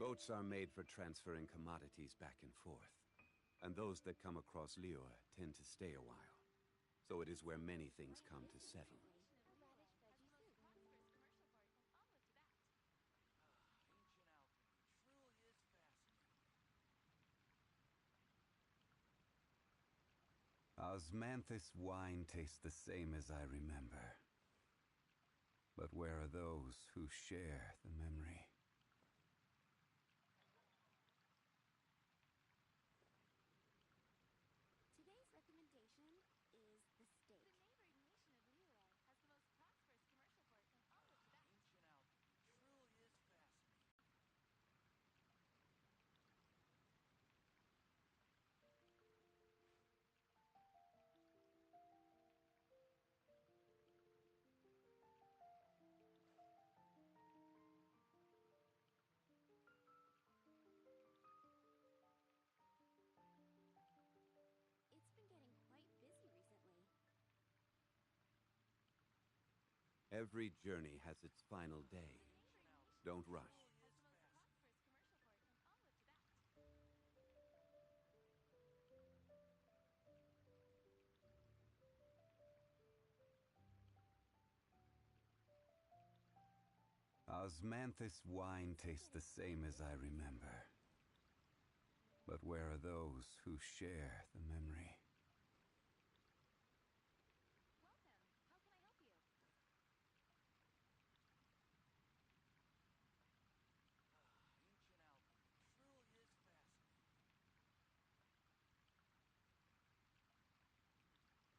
Boats are made for transferring commodities back and forth, and those that come across Lior tend to stay a while. So it is where many things come to settle. Osmanthus wine tastes the same as I remember. But where are those who share the memory? Today's recommendation is the steak. The neighboring nation of Liyue has the most prosperous commercial port in all of Tibet. Ancient alchemy truly is fascinating. It's been getting quite busy recently. Every journey has its final day. Don't rush. Has the most prosperous commercial port in all of Tibet. Osmanthus wine tastes the same as I remember. But where are those who share the memory? Welcome. How can I help you? Ancient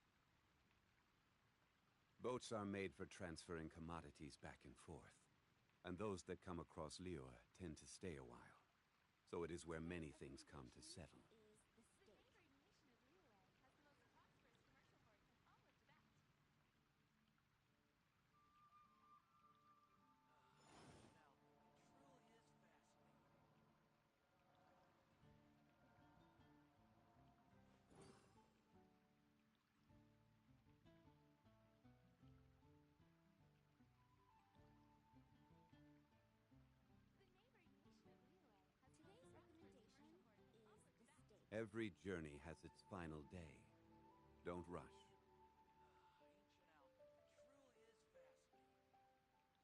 alchemy truly is fascinating. Boats are made for transferring commodities back and forth, and those that come across Lior tend to stay a while. So it is where many things come to settle. Is the steak. The neighboring nation of Liyue has the most prosperous commercial port in all of Tibet. Ancient alchemy truly is fascinating. The neighboring nation of Liyue has today's recommendation is the steak. Every journey has its final day. Don't rush. Ancient alchemy truly is fascinating.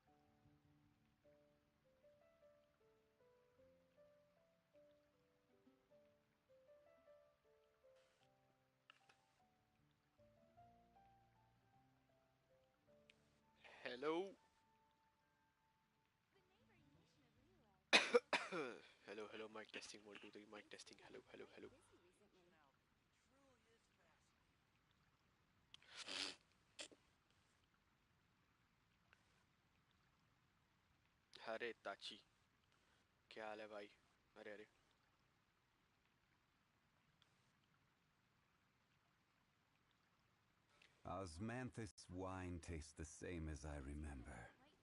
Hello. The neighboring nation of Liyue has the most Hello, hello, mic testing, 1, 2, 3, mic testing, hello, hello, hello. busy recently. Ancient alchemy truly is fascinating. अरे ताची क्या हाल है भाई अरे अरे Osmanthus wine tastes the same as I remember.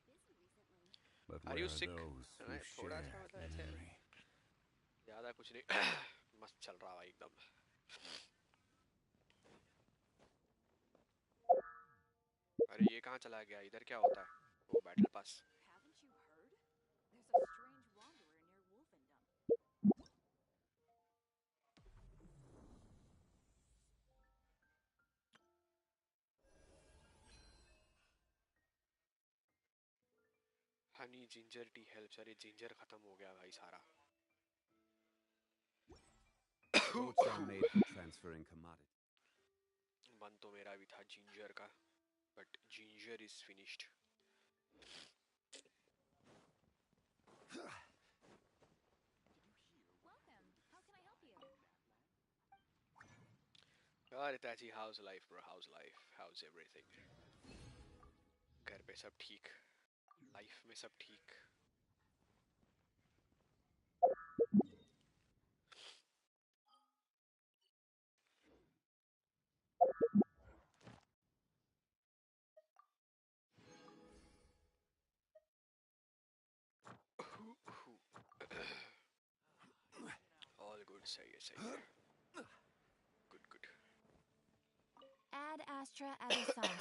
Quite busy recently. But Are where you are sick? those who थोड़ा सा share मतलब the ऐसे memory? ज़्यादा कुछ नहीं मस्त चल रहा भाई एकदम अरे ये कहाँ चला गया इधर क्या होता है वो battle pass Haven't you heard? There's a strange wanderer near Wolfendom. Honey ginger tea helps अरे जिंजर खत्म हो गया भाई सारा Boats are made for transferring commodities. मन तो मेरा भी था जिंजर का but ginger is finished Welcome. How can I help you? अरे ताजी house life bro house life house everything घर पे सब ठीक लाइफ में सब ठीक ऑल गुड सही है good good Ad Astra Abyssos.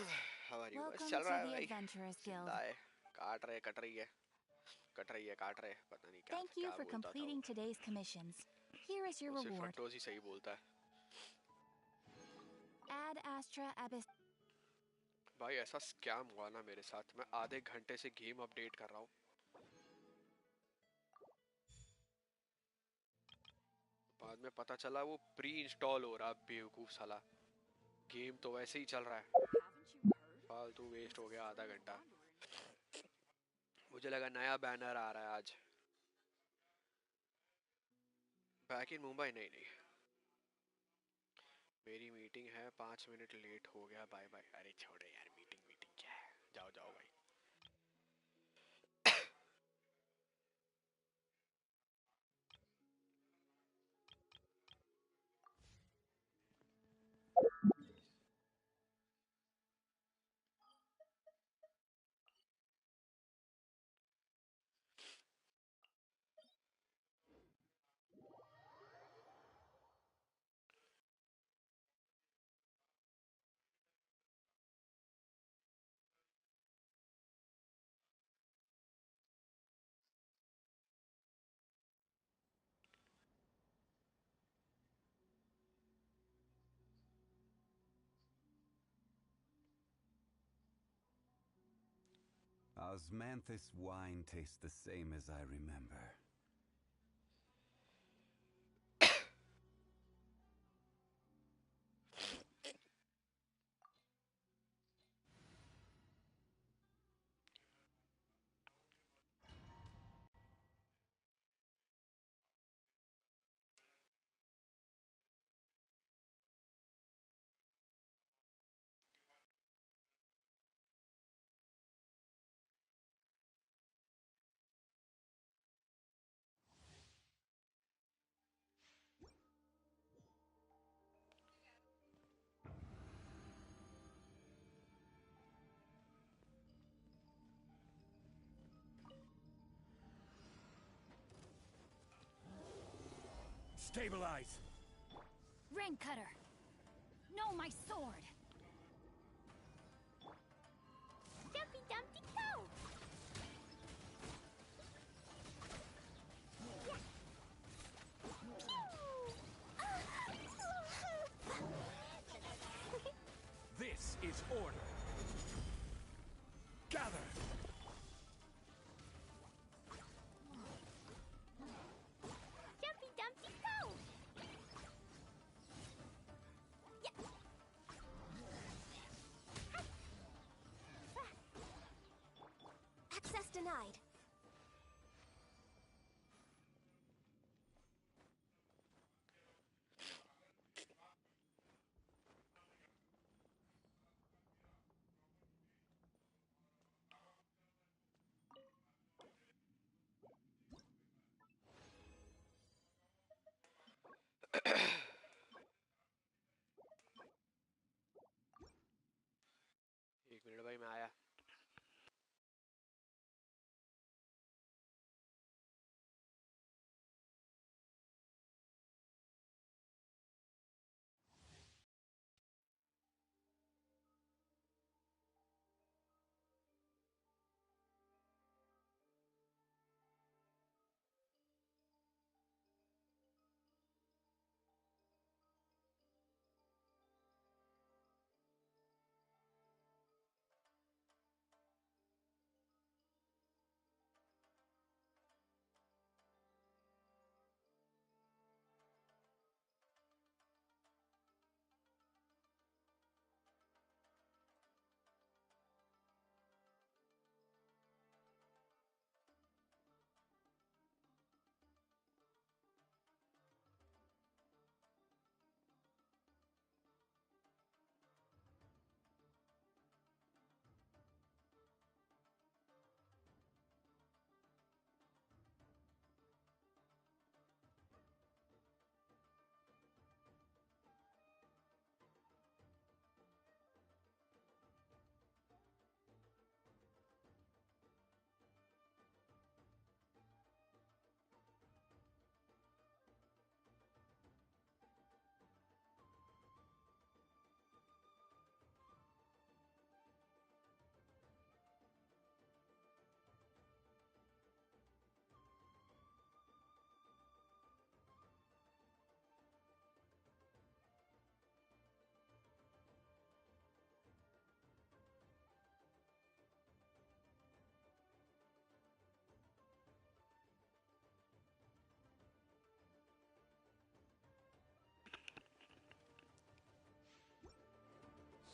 How are you? बस Welcome चल to रहा है the भाई Adventurers Guild. जिंदा है काट रहे कट रही है कट रही है, काट रहे, पता नहीं क्या Thank you क्या for बोलता था वो। completing today's commissions. Here is your वो सिर्फ reward. फट्टोस ही सही बोलता है। Ad Astra Abyss. भाई ऐसा स्कैम हुआ ना मेरे साथ, मैं आधे घंटे से गेम अपडेट कर रहा हूँ, बाद में पता चला वो प्री इंस्टॉल हो रहा, बेवकूफ साला। गेम तो वैसे ही चल रहा है, Haven't you heard? फालतू वेस्ट हो गया आधा There's घंटा। wandering. मुझे लगा नया बैनर आ रहा है आज। बैक इन मुंबई, नहीं नहीं, मेरी मीटिंग है, 5 मिनट लेट हो गया, बाय बाय। अरे छोड़े यार, मीटिंग मीटिंग क्या है, जाओ जाओ भाई। Osmanthus wine tastes the same as I remember. Stabilize! Ring cutter. No, my sword. Dumpy Dumpty go! This is order! Gather! Dumpy Dumpty go! Access denied. एक मिनट भाई, मैं आया।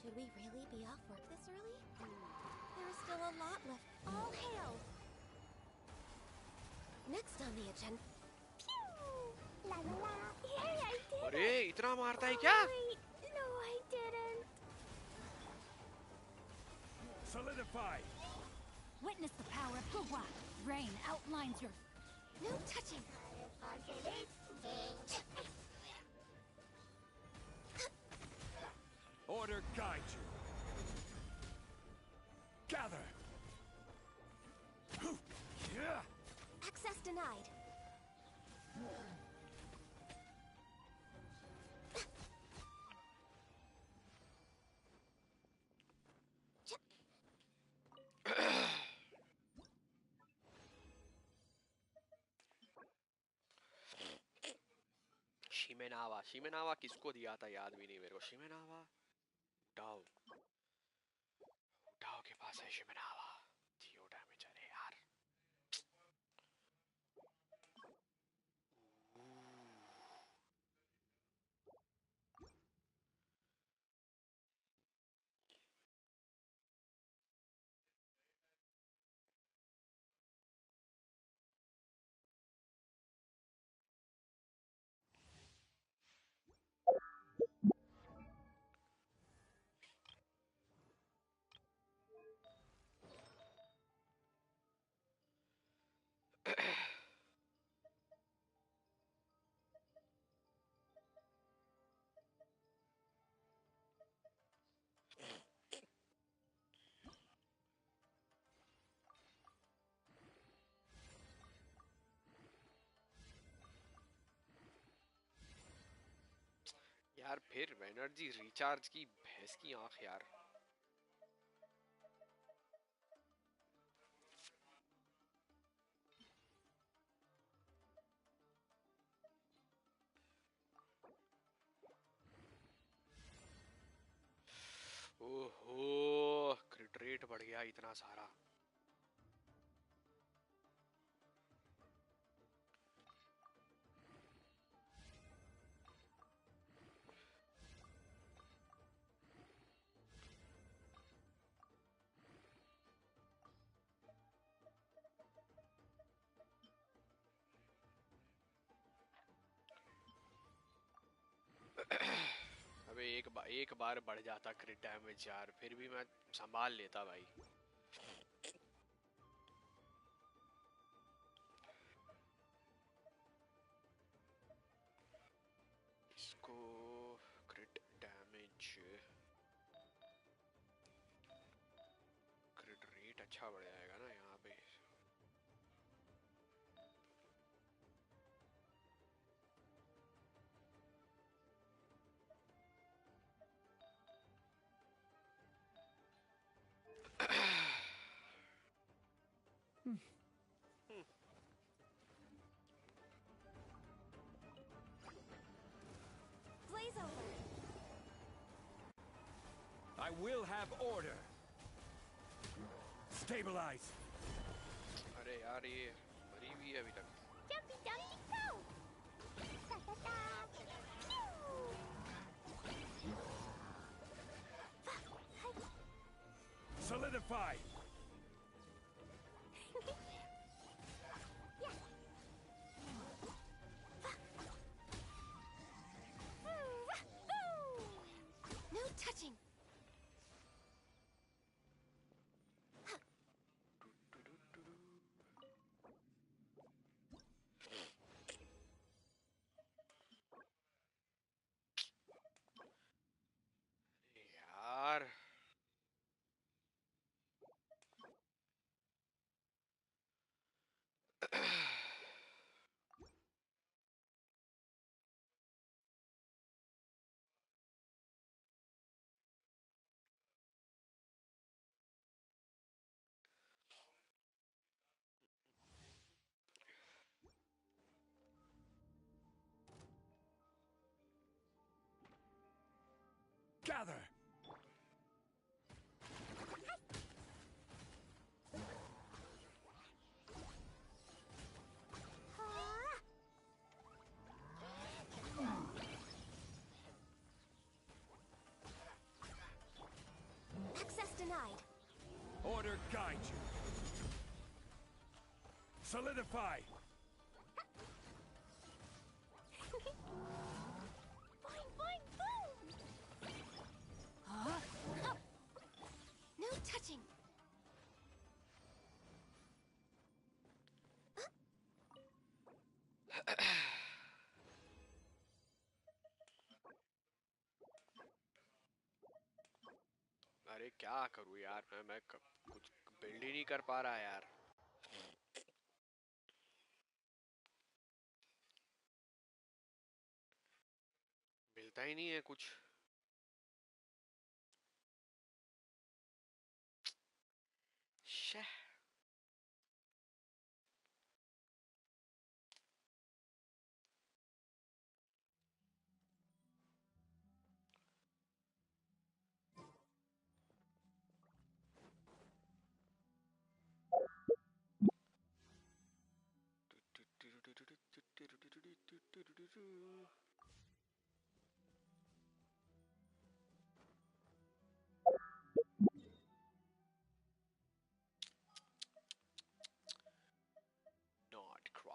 Should we really be off work this early? There is still a lot left. All hail! Next on the agenda. Pew! La la la! Hey, I did it! अरे इतना मारता है क्या? Wait, no, I didn't. Solidify. Witness the power of Gugwa. Rain outlines your... No touching. Order guide you. Gather. Yeah. Access denied. शिमेनावा किसको दिया था याद भी नहीं मेरे को. शिमेनावा डाओ के पास है शिमेनावा. जियो डैमेज. अरे यार यार फिर एनर्जी रिचार्ज की भैंस की आंख यार. ओहो क्रिट रेट बढ़ गया इतना सारा. अबे एक बार बढ़ जाता क्रिट डैमेज यार, फिर भी मैं संभाल लेता भाई. इसको क्रिट डैमेज क्रिट रेट अच्छा बढ़ जाएगा ना यहाँ पे. Blaze over. I will have order. Stabilize. अरे यार ये मरी हुई है अभी तक. Jumpy dumpy go. Da da da. Solidify. No touching. यार Gather. Solidify! Fine, fine, boom! Huh? No touching. अरे क्या करूँ यार मैं कुछ बिल्ड ही नहीं कर पा रहा यार. मिलता ही नहीं है कुछ. शे. Not cry.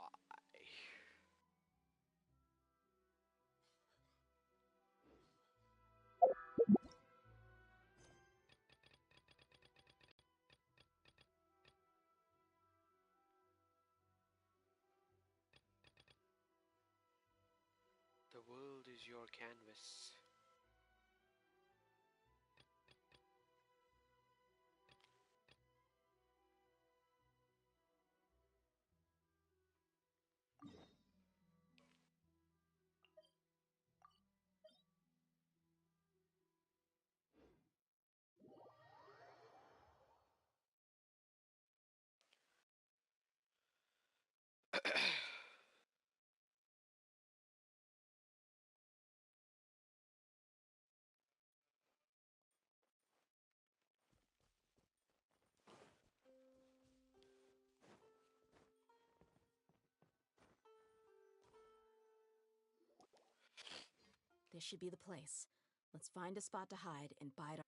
The world is your canvas. This should be the place. Let's find a spot to hide and bide our...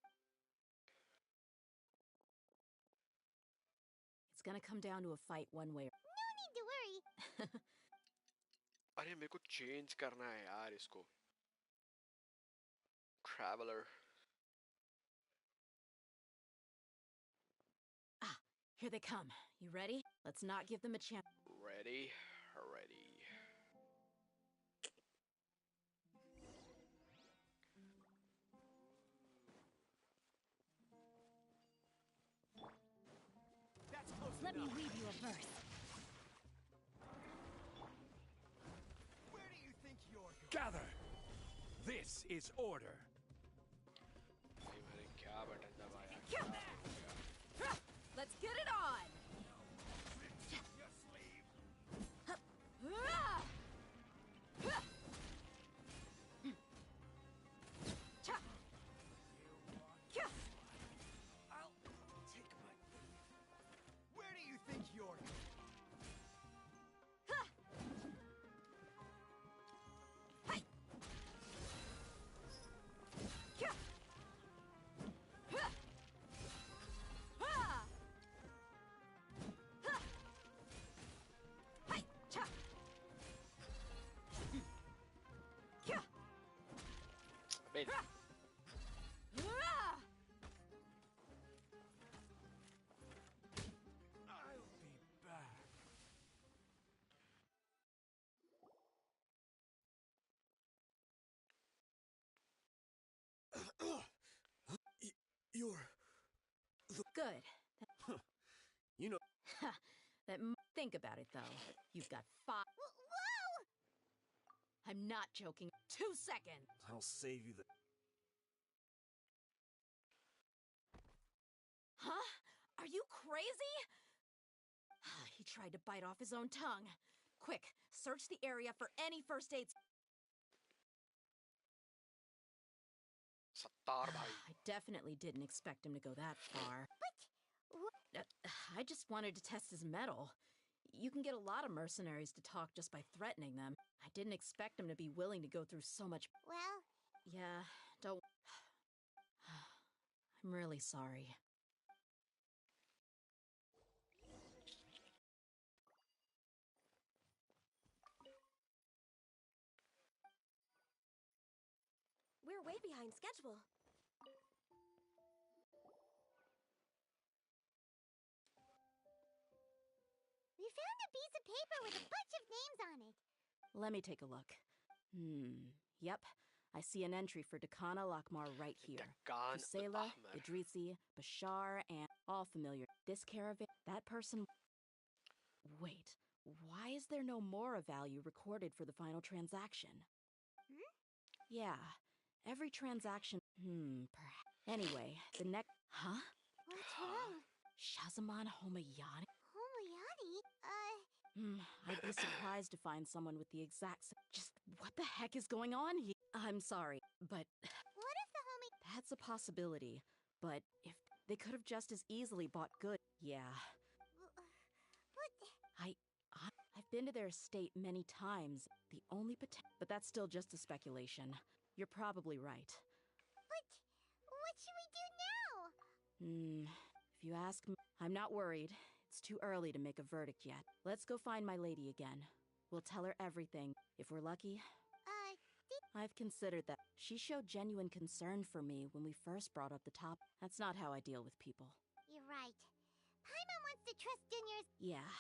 It's gonna come down to a fight one way or... No need to worry. अरे मेरे को change करना है यार इसको. Traveler. Ah, here they come. You ready? Let's not give them a chance. Ready? Ready. That's close Let me enough. weave you a verse. Where do you think you're going? Gather! This is order. भाई मैंने क्या button दबाया? Come back! Let's get it on! Your sleeve. Ah! Cha! Kya! I'll take my leave. Where do you think you're going? Ha! Hi! Kya! Ha! Ha! Ha! Hi! Cha! Kya! Ben. Ha! Ah! I'll be back. You're... Good. You know... Think about it, though. You've got 5... Whoa! I'm not joking. 2 seconds! I'll save you the... Huh? Are you crazy? He tried to bite off his own tongue. Quick, search the area for any first aids. Sattar भाई. I definitely didn't expect him to go that far. But I just wanted to test his mettle. You can get a lot of mercenaries to talk just by threatening them. I didn't expect him to be willing to go through so much. well, Yeah, don't... I'm really sorry. way behind schedule. We found a piece of paper with a bunch of names on it. Let me take a look. Yep. I see an entry for Dakana Lakmar right here. Dakan Kusela, Ahmer. Idrisi, Bashar, and all familiar. This caravan, that person. Wait, why is there no Mora value recorded for the final transaction? Yeah, every transaction. Perhaps. Anyway, the next. Huh? What's wrong? Shazaman Homayani? Homayani? I'd be surprised to find someone with the exact. Just what the heck is going on here? I'm sorry, but What if the that's a possibility. But if they could have just as easily bought good. Yeah. What? I've been to their estate many times. The only but that's still just a speculation. You're probably right. What should we do now? If you ask me, I'm not worried. It's too early to make a verdict yet. Let's go find my lady again. We'll tell her everything. If we're lucky, I've considered that. She showed genuine concern for me when we first brought up the top. That's not how I deal with people. You're right. Paimon wants to trust Junior's. Yeah.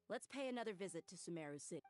Let's pay another visit to Sumeru City.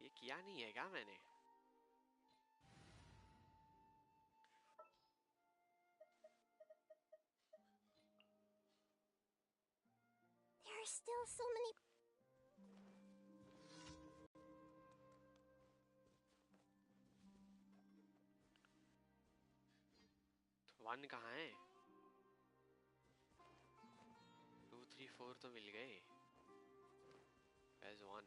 ये किया नहीं है क्या मैंने? There are still so many. One कहाँ है? 2, 3, 4 तो मिल गए. Where's one?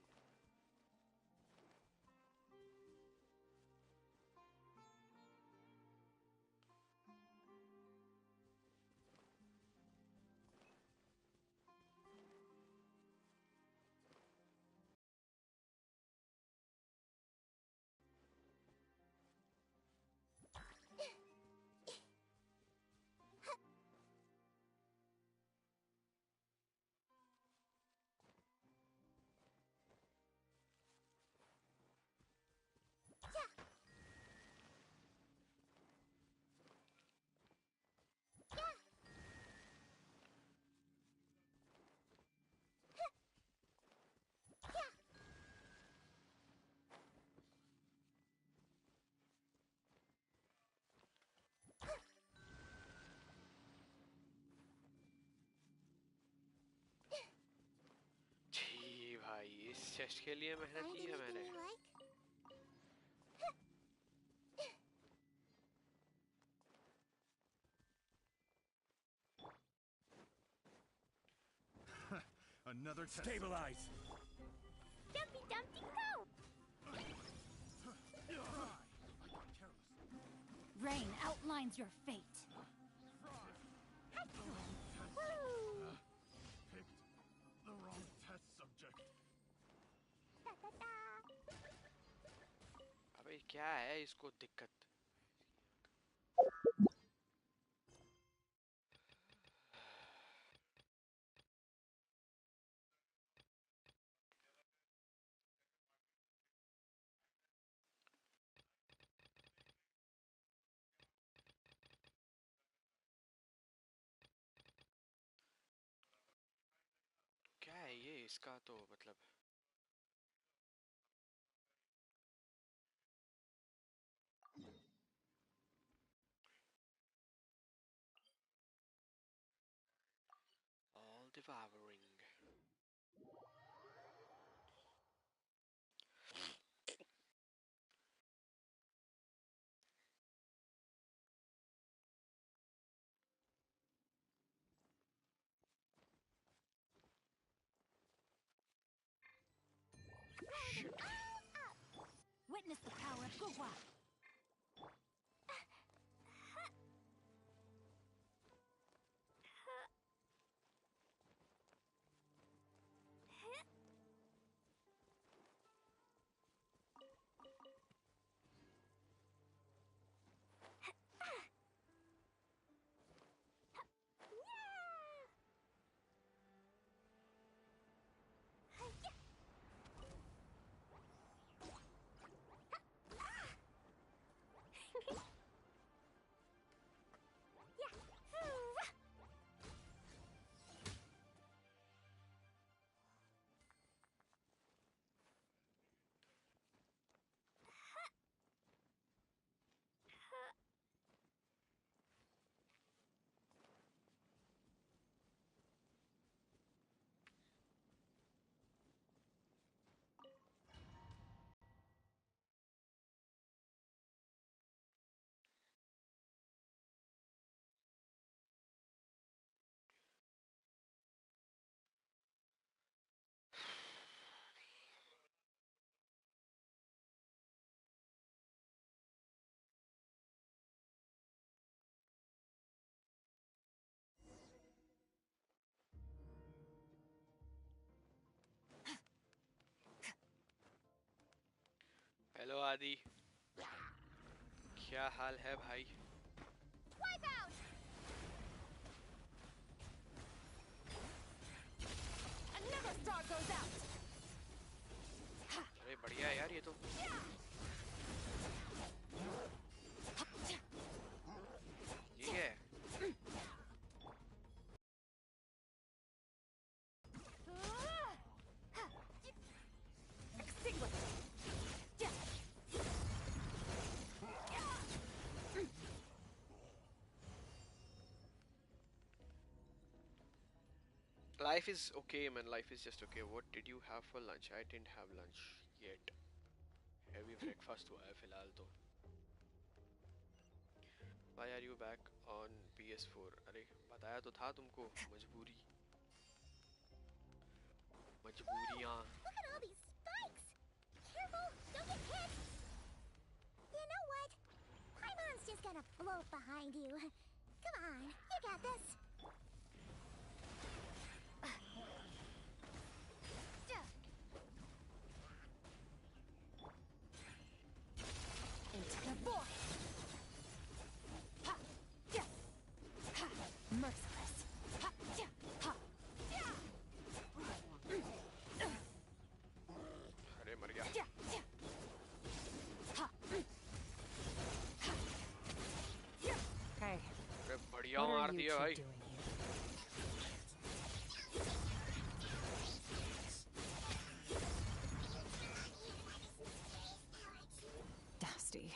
जी भाई इस चेस्ट के लिए मेहनत Find की है anything मैंने. you like? Another test. Stabilize. Dumpy Dumpty go! Rain outlines your fate. Woo! Picked the wrong test subject. Da, da, da. अबे क्या है इसको दिक्कत? क्या है ये इसका तो मतलब all devouring. Witness the power of Gugwa. Hello आदि, क्या हाल है भाई? Wipe out! Another star goes out. अरे बढ़िया है यार ये तो. ठीक है. Extinguish. Life is okay, man. Life is just okay. What did you have for lunch? I didn't have lunch yet. Heavy breakfast हुआ है फिलहाल तो. Why are you back on PS4? अरे बताया तो था तुमको, मजबूरी. मजबूरियाँ. Look at all these spikes! Careful, don't get hit! You know what? Paimon's just gonna float behind you. Come on, you got this. Into the void. Ha! Yeah. Ha! Merciless. Ha! Yeah. Ha! Yeah. अरे मर गया. Yeah. Yeah. Ha! Ha! Yeah. Hey, अरे बढ़िया what मार are you दिया two भाई. doing here? Dusty,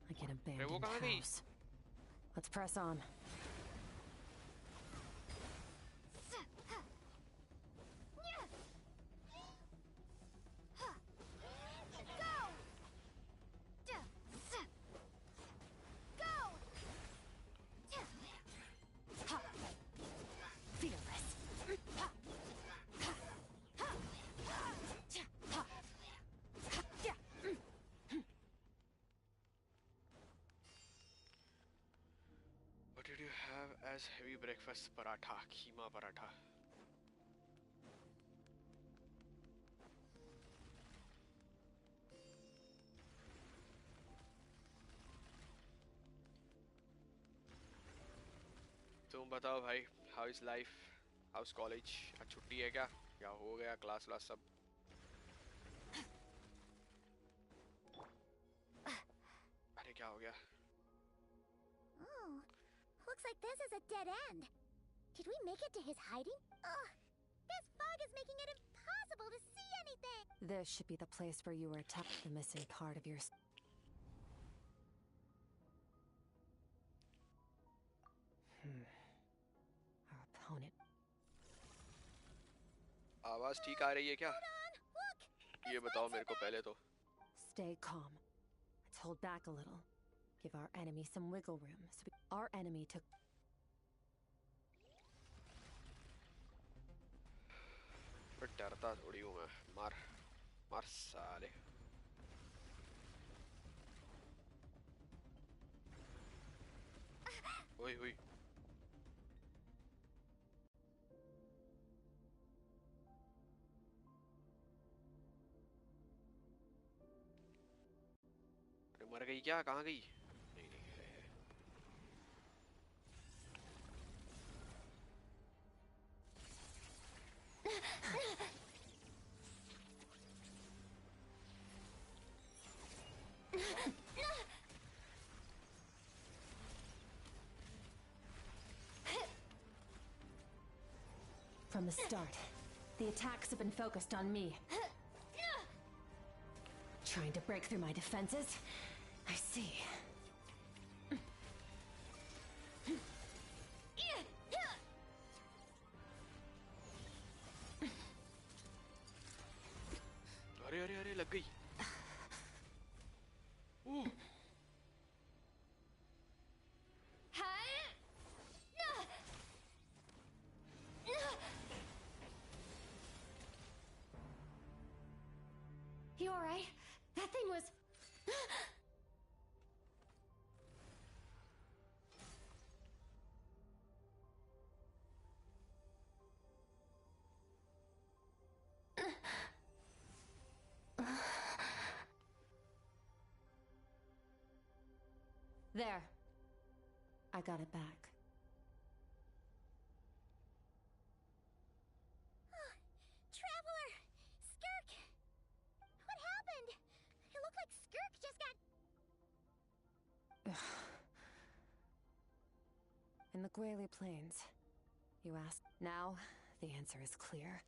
like an abandoned कहाँ गई? house. Let's press on. Fearless. What did you have as heavy breakfast? Paratha, कीमा पराठा. तुम बताओ भाई, how is life? How's college? आज छुट्टी है क्या? या हो गया क्लास वाला सब? अरे क्या हो गया? Oh, looks like this is a dead end. Did we make it to his hiding? Ugh, this fog is making it impossible to see anything. This should be the place where you were attacked. The missing part of your. Our opponent. आवाज ठीक आ रही है क्या? Hold on, look. ये बताओ मेरे को पहले तो. Stay calm. Let's hold back a little. Give our enemy some wiggle room. Our enemy took. पर डरता थोड़ी हूँ मैं. मार, मार साले. ओए ओए अरे मर गई क्या? कहाँ गई? नहीं नहीं है। From the start, the attacks have been focused on me. Trying to break through my defenses? I see. अरे अरे अरे लग गई। You alright? That thing was... There. I got it back. Traveler! Skirk! What happened? It looked like Skirk just got... In the Guili Plains, you ask. Now, the answer is clear.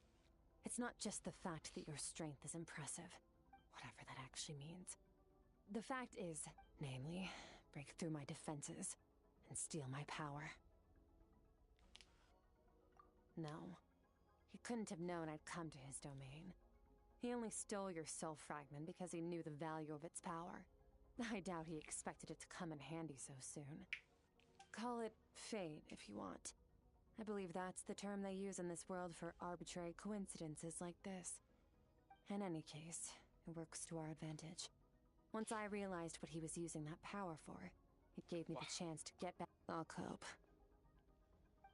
It's not just the fact that your strength is impressive, whatever that actually means. The fact is, namely, break through my defenses and steal my power. No, he couldn't have known I'd come to his domain. He only stole your soul fragment because he knew the value of its power. I doubt he expected it to come in handy so soon. Call it fate, if you want. I believe that's the term they use in this world for arbitrary coincidences like this. In any case, it works to our advantage. Once I realized what he was using that power for, it gave me the chance to get back. I'll cope.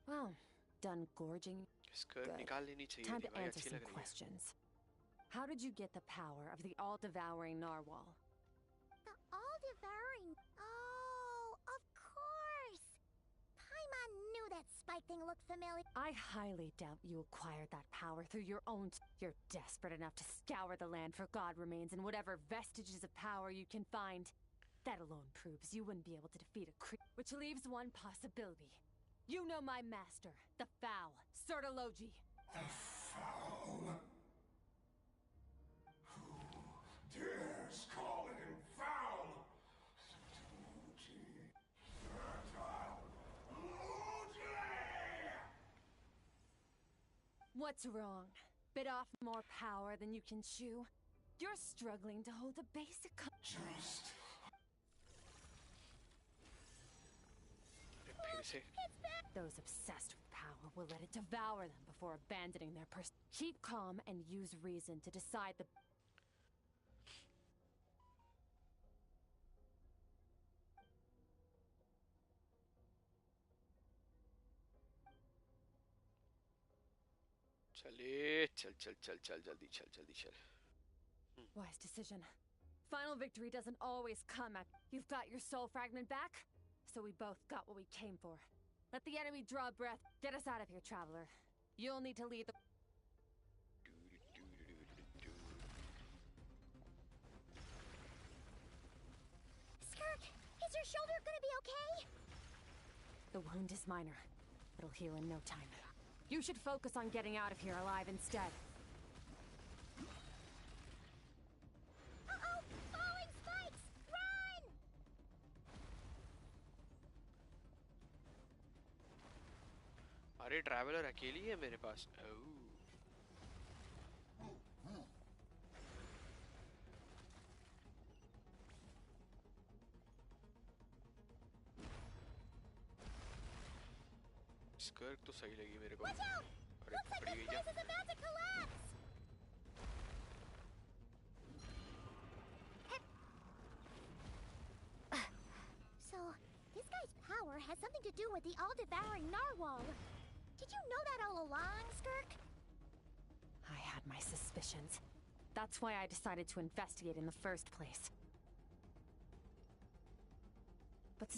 Well, done gorging. Skirt Good. निकाल लेनी चाहिए Time थी to भाई, answer अच्छी some लग रही है। questions. How did you get the power of the all-devouring narwhal? The all-devouring... Oh, of course! Paimon knew that spike thing looked familiar. I highly doubt you acquired that power through your own... You're desperate enough to scour the land for god remains and whatever vestiges of power you can find. That alone proves you wouldn't be able to defeat a creature. Which leaves one possibility. You know my master, the Foul, Sertologi. The Foul? Who dares call him foul? What's wrong? Bit off more power than you can chew? You're struggling to hold a basic... Just... फिर से Those obsessed with power will let it devour them before abandoning their person. Keep calm and use reason to decide the... चले चल चल चल चल जल्दी चल जल्दी चल। Wise decision. Final victory doesn't always come at... You've got your soul fragment back? So we both got what we came for. Let the enemy draw breath. Get us out of here, traveler. You'll need to lead the... Skirk, is your shoulder gonna be okay? The wound is minor. It'll heal in no time. You should focus on getting out of here alive instead. Uh-oh! Falling spikes! Run! अरे traveller अकेली है मेरे पास। स्कर्क तो सही लगी मेरे को। Watch out! अरे Looks like पकड़ी this गई क्या? place is about to collapse! So, this guy Leo's power has something to do with the all-devouring narwhal. Did you know that all along, Skirk? I had my suspicions. That's why I decided to investigate in the first place. But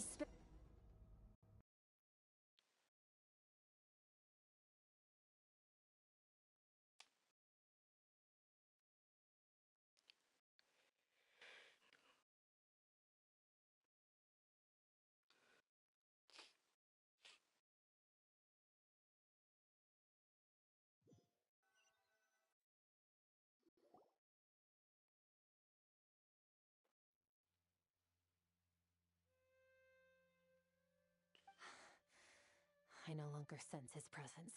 I no longer sense his presence.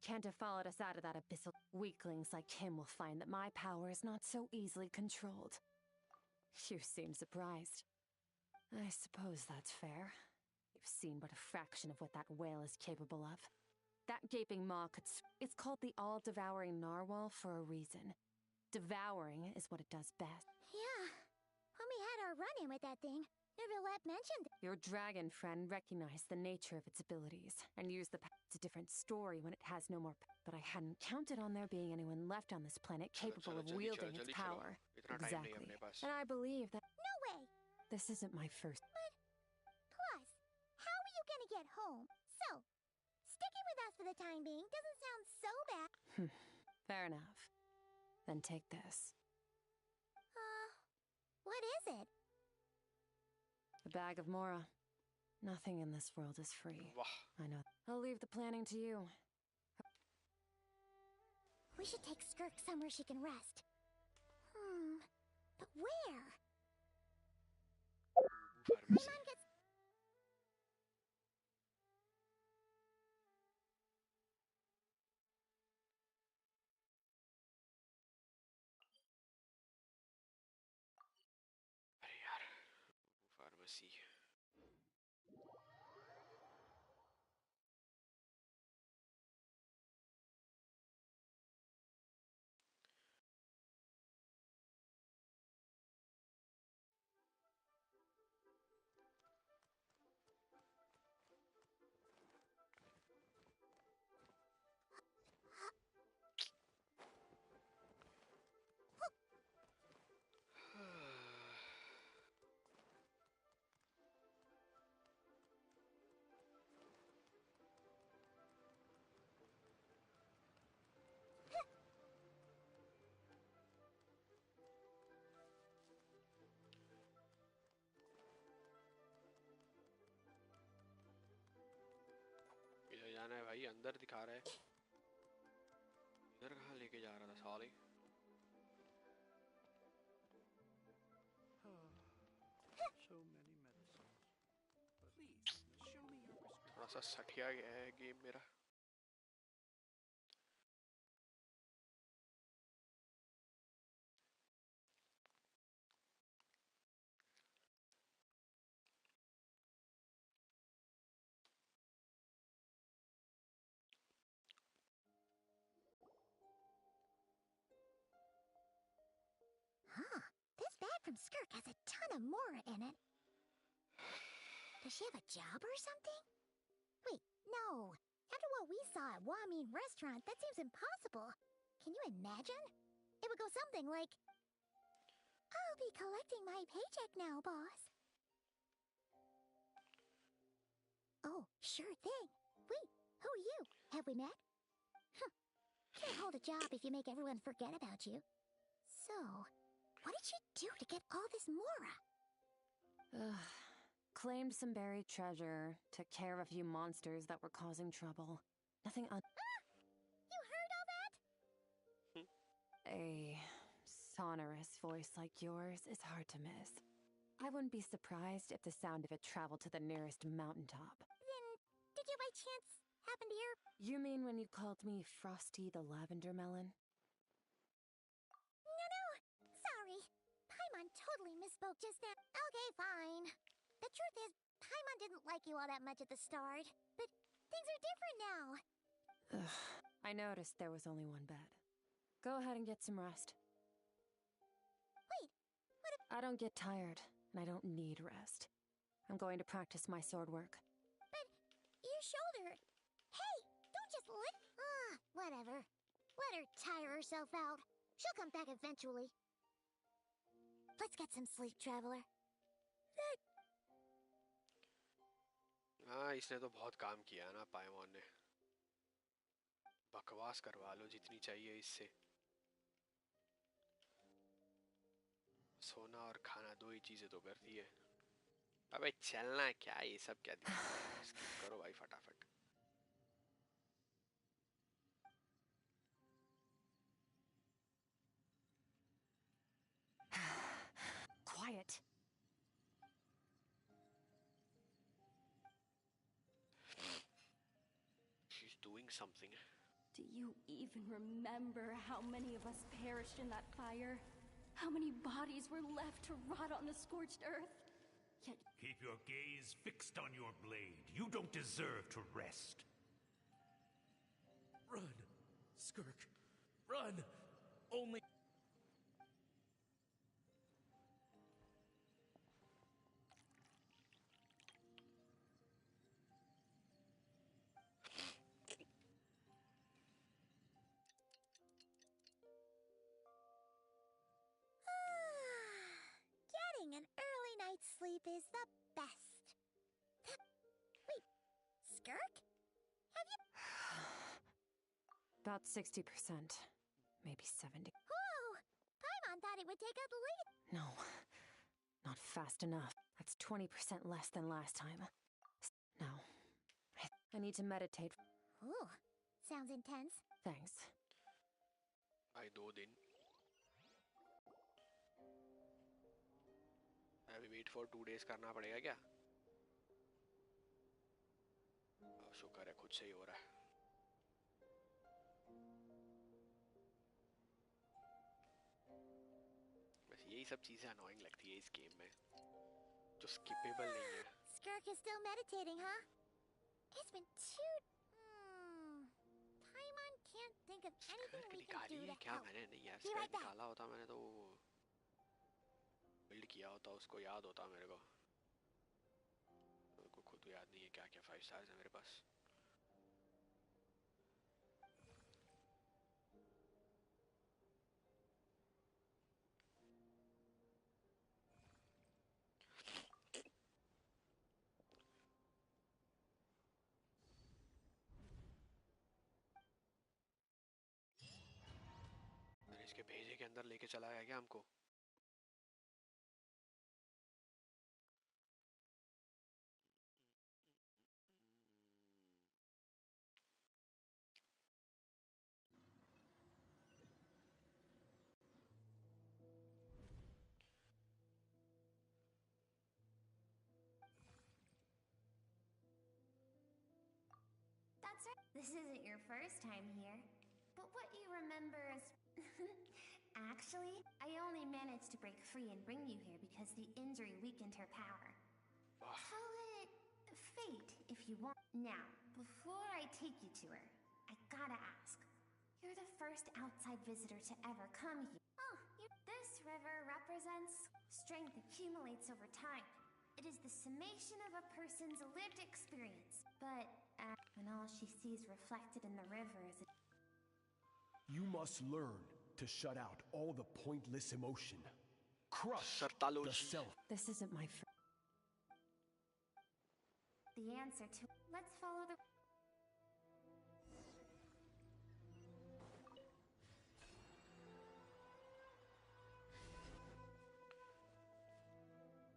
Can't have followed us out of that abyssal. Weaklings like him will find that my power is not so easily controlled. You seem surprised. I suppose that's fair. You've seen but a fraction of what that whale is capable of. That gaping maw could... It's called the all-devouring narwhal for a reason. Devouring is what it does best. Yeah. When we had our run-in with that thing, Neverlet mentioned it. Your dragon friend recognized the nature of its abilities and used the It's a different story when it has no more... But I hadn't counted on there being anyone left on this planet capable of wielding its power. Exactly. And I believe that... No way! This isn't my first... Plus, how are you gonna get home? So, sticking with us for the time being doesn't sound so bad. Fair enough. Then take this. What is it? A bag of Mora. Nothing in this world is free. Wah. I know. I'll leave the planning to you. We should take Skirk somewhere she can rest. But where? Pharmacy. Paimon gets... अरे यार, pharmacy. इधर जाना है भाई, अंदर दिखा रहा है. इधर कहाँ लेके जा रहा था साले? So many medicines. Please, show me your prescription. थोड़ा सा सठिया गया है गेम मेरा. This bag from Skirk has a ton of Mora in it. Does she have a job or something? Wait, no. After what we saw at Wamin Restaurant, that seems impossible. Can you imagine? It would go something like, I'll be collecting my paycheck now, boss. Oh, sure thing. Wait, who are you? Have we met? Can't hold a job if you make everyone forget about you. So, what did she do to get all this Mora? Claimed some buried treasure, took care of a few monsters that were causing trouble. Nothing You heard all that? A sonorous voice like yours is hard to miss. I wouldn't be surprised if the sound of it traveled to the nearest mountaintop. Then, did you by chance happen to hear? You mean when you called me Frosty the Lavender Melon? No. Sorry. Paimon totally misspoke just now. Okay, fine. The truth is, Paimon didn't like you all that much at the start. But things are different now. Ugh, I noticed there was only one bed. Go ahead and get some rest. Wait, what if... I don't get tired, and I don't need rest. I'm going to practice my sword work. But your shoulder... Hey, don't just lick... whatever. Let her tire herself out. She'll come back eventually. Let's get some sleep, traveler. हाँ इसने तो बहुत काम किया ना पाइमॉन ने बकवास करवा लो जितनी चाहिए इससे सोना और खाना दो ही चीजें तो करती है अबे चलना क्या ये सब क्या स्किप करो भाई फटाफट Quiet. She's doing something. Do you even remember how many of us perished in that fire? How many bodies were left to rot on the scorched earth? Yet Keep your gaze fixed on your blade. You don't deserve to rest. Run, Skirk. Run! Only... Getting an early night's sleep is the best. Wait, Skirk? About 60%. Maybe 70. Whoa! Paimon thought it would take up late. No. Not fast enough. That's 20% less than last time. No. I need to meditate. Ooh, sounds intense. Thanks. भाई 2 दिन अभी wait for 2 days करना पड़ेगा क्या शुक्र है खुद से ही हो रहा है बस यही सब चीजें अनोइंग लगती है इस गेम में जो स्किपेबल नहीं है Skirk is still meditating, huh? It's been too... Paimon can't think of anything we can निकाली do है to क्या help. मैंने नहीं यार Be right back. निकाला होता मैंने तो बिल्ड किया होता उसको याद होता मेरे को खुद याद नहीं है क्या क्या 5 stars है मेरे पास इसके भेजे के अंदर लेके चला गया क्या हमको That's right. This isn't your first time here. But what you remember is... Actually, I only managed to break free and bring you here because the injury weakened her power. Call it fate, if you want. Now, before I take you to her, I gotta ask. You're the first outside visitor to ever come here. Oh, this river represents strength accumulates over time. It is the summation of a person's lived experience. But when all she sees reflected in the river is a... You must learn to shut out all the pointless emotion. Crush the self. This isn't my friend. The answer to... Let's follow the...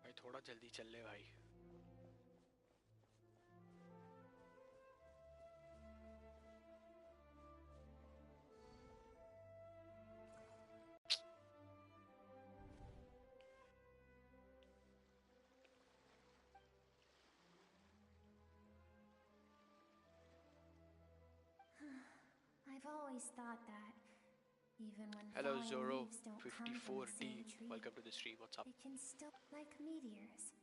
भाई थोड़ा जल्दी चल ले भाई I've always thought that even when Hello falling Zoro leaves don't come from the same 54D tree, welcome to the stream what's up they can still like meteors.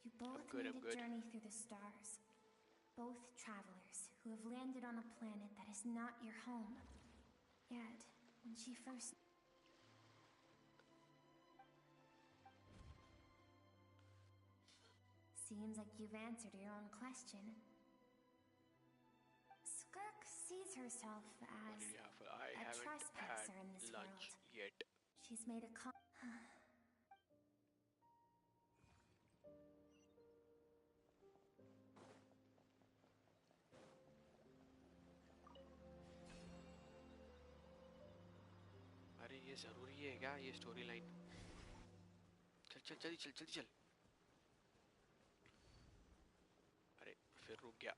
You both good, made I'm a good. journey through the stars. Both travelers who have landed on a planet that is not your home. Yet, when she first... Seems like you've answered your own question. Skirk sees herself as I a haven't trespasser had in this lunch world. yet. She's made a अरे ये जरूरी है क्या ये story line? चल चल जल्दी चल जल्दी चल. अरे फिर रुक गया.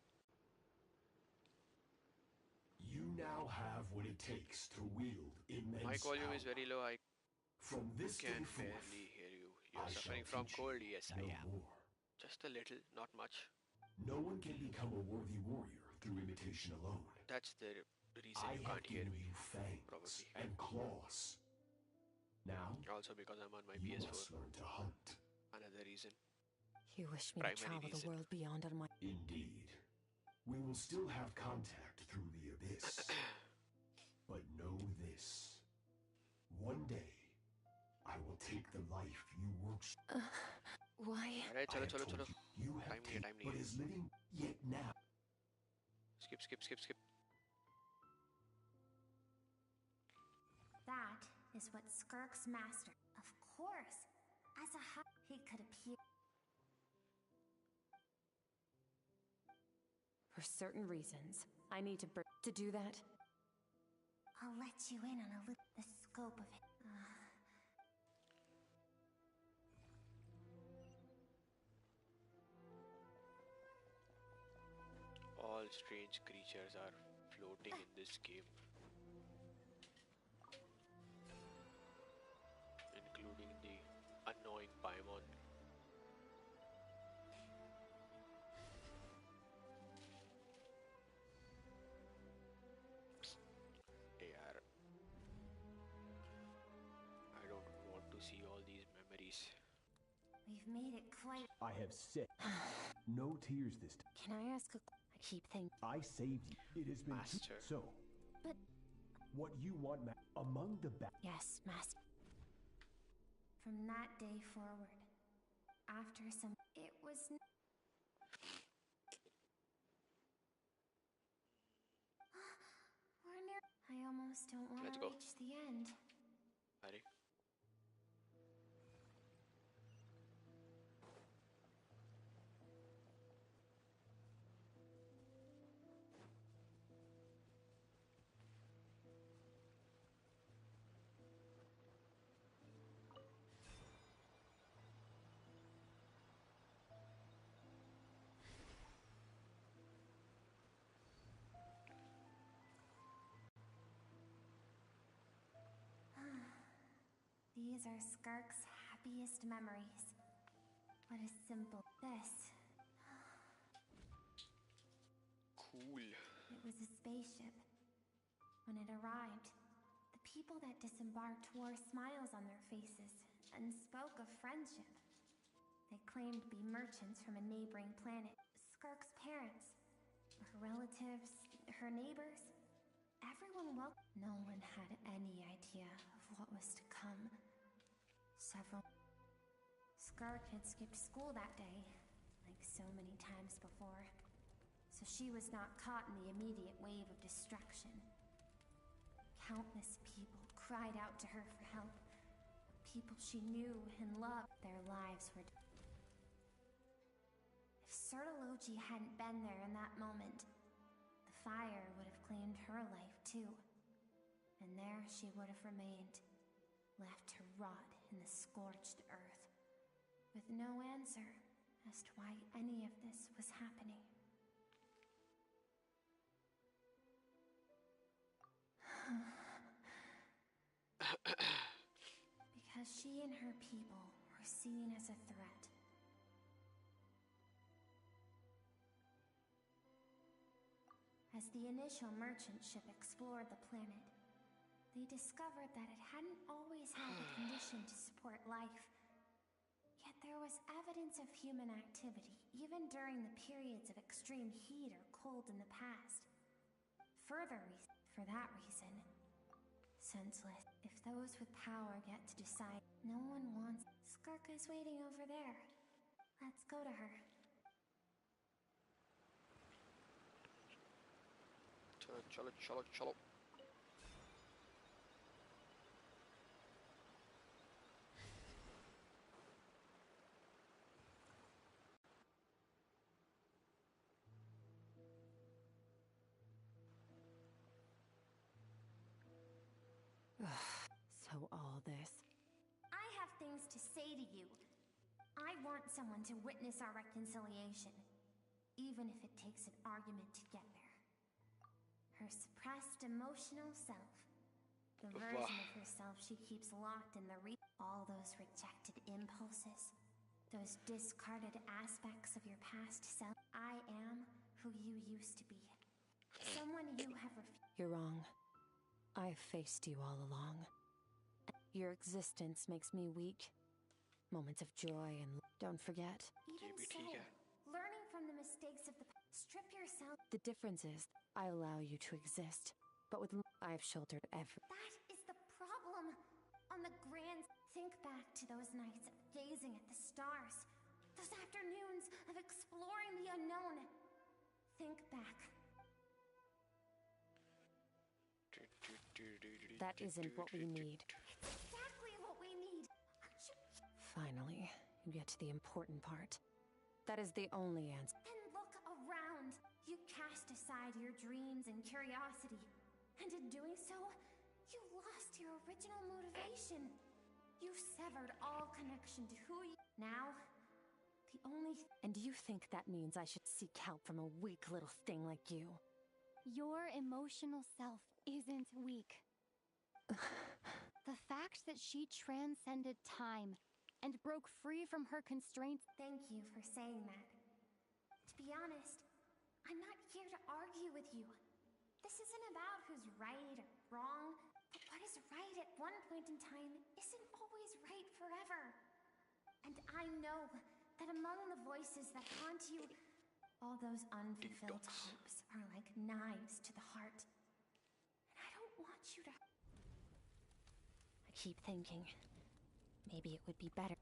You now have what it takes to wield immense My volume power. is very low. I From this day can forth, barely hear you. You're I suffering shall from teach cold. you Yes, no I am. more. Just a little, not much. No one can become a worthy warrior through imitation alone. That's the reason I you have can't hear given me. you fangs Probably. and claws. Now, Also because I'm on my you PS4. must learn to hunt. Another reason. You wish me Primary to travel reason. the world beyond on my... Indeed. We will still have contact through the abyss. But know this. One day, I will take the life you work Why? Alright, chalo chalo chalo. You have Time nahi hai, time nahi but hai. is living yet now. Skip skip skip skip. That is what Skirk's master. Of course, as a he could appear. For certain reasons, I need to do that. I'll let you in on the scope of it. All strange creatures are floating in this game. Including the annoying Paimon. यार, I don't want to see all these memories. We've made it quite. I have said no tears this time. Can I ask a... I keep thinking... I saved you. It has been Master. so. But... What you want among the Yes, Master. From that day forward, after some... It was... We're near... I almost don't want Let's to go. reach the end. अरे These are Skirk's happiest memories. What a simple... This. cool. It was a spaceship. When it arrived, the people that disembarked wore smiles on their faces and spoke of friendship. They claimed to be merchants from a neighboring planet. Skirk's parents, her relatives, her neighbors, everyone welcomed. No one had any idea of what was to come. Skirk had skipped school that day, like so many times before, so she was not caught in the immediate wave of destruction. Countless people cried out to her for help. People she knew and loved. Their lives were... If Sertology hadn't been there in that moment, the fire would have claimed her life too. And there she would have remained, left to rot in the scorched earth, with no answer as to why any of this was happening. Because she and her people were seen as a threat. As the initial merchant ship explored the planet, they discovered that it hadn't always had the condition to support life. Yet there was evidence of human activity, even during the periods of extreme heat or cold in the past. For that reason, senseless. If those with power get to decide, no one wants... Skirk is waiting over there. Let's go to her. चलो चलो चलो. So all this. I have things to say to you. I want someone to witness our reconciliation, even if it takes an argument to get there. Her suppressed emotional self. The version of herself she keeps locked in the all those rejected impulses. Those discarded aspects of your past self. I am who you used to be. Someone you have refused. You're wrong. I've faced you all along. Your existence makes me weak. Moments of joy and don't forget. Even so, learning from the mistakes of the past. Strip yourself. The difference is, I allow you to exist. But with I've sheltered every. That is the problem. On the grand, think back to those nights of gazing at the stars. Those afternoons of exploring the unknown. Think back. That isn't what we need. It's exactly what we need. Finally, you get to the important part. That is the only answer. Then look around. You cast aside your dreams and curiosity. And in doing so, you lost your original motivation. You severed all connection to who you... Now, the only... And you think that means I should seek help from a weak little thing like you? Your emotional self isn't weak. The fact that she transcended time and broke free from her constraints. Thank you for saying that. To be honest, I'm not here to argue with you. This isn't about who's right or wrong, but what is right at one point in time isn't always right forever. And I know that among the voices that haunt you, all those unfulfilled hopes are like knives to the heart. And I don't want you to... I keep thinking, maybe it would be better.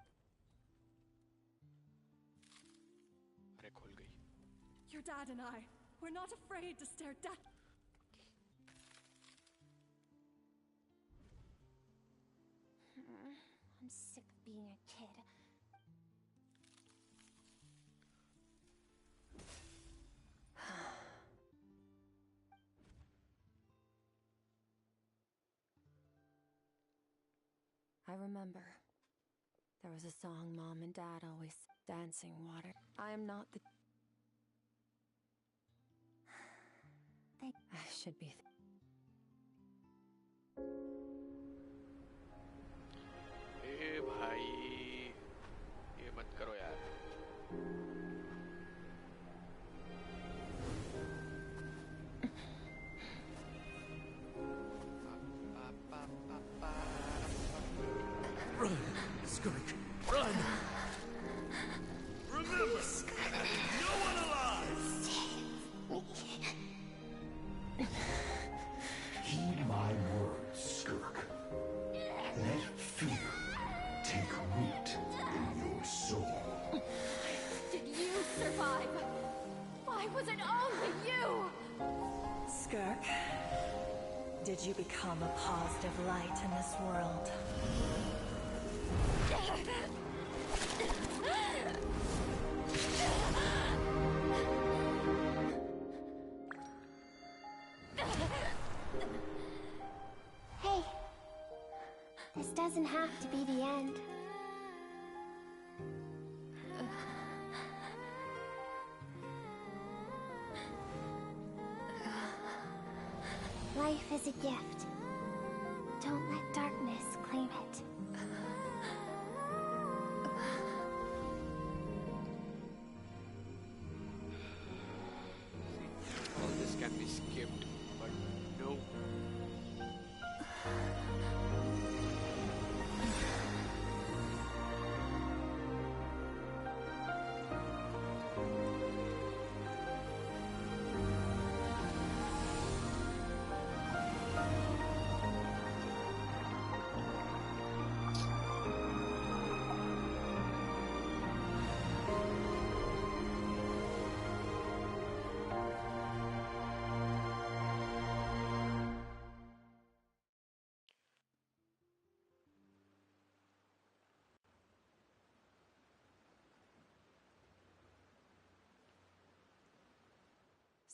Your dad and I, we're not afraid to stare death. I'm sick of being a kid. I remember. There was a song Mom and Dad always dancing water. I am not the... I should be... ए भाई ये मत करो यार. Run, Skirk, run! Remember, no one alive! Heed my words, Skirk. Let fear take root in your soul. Did you survive? Why was it only you? Skirk, did you become a positive light in this world? Hey, this doesn't have to be the end. Life is a gift. Don't let darkness claim it. All this can be skipped, but no.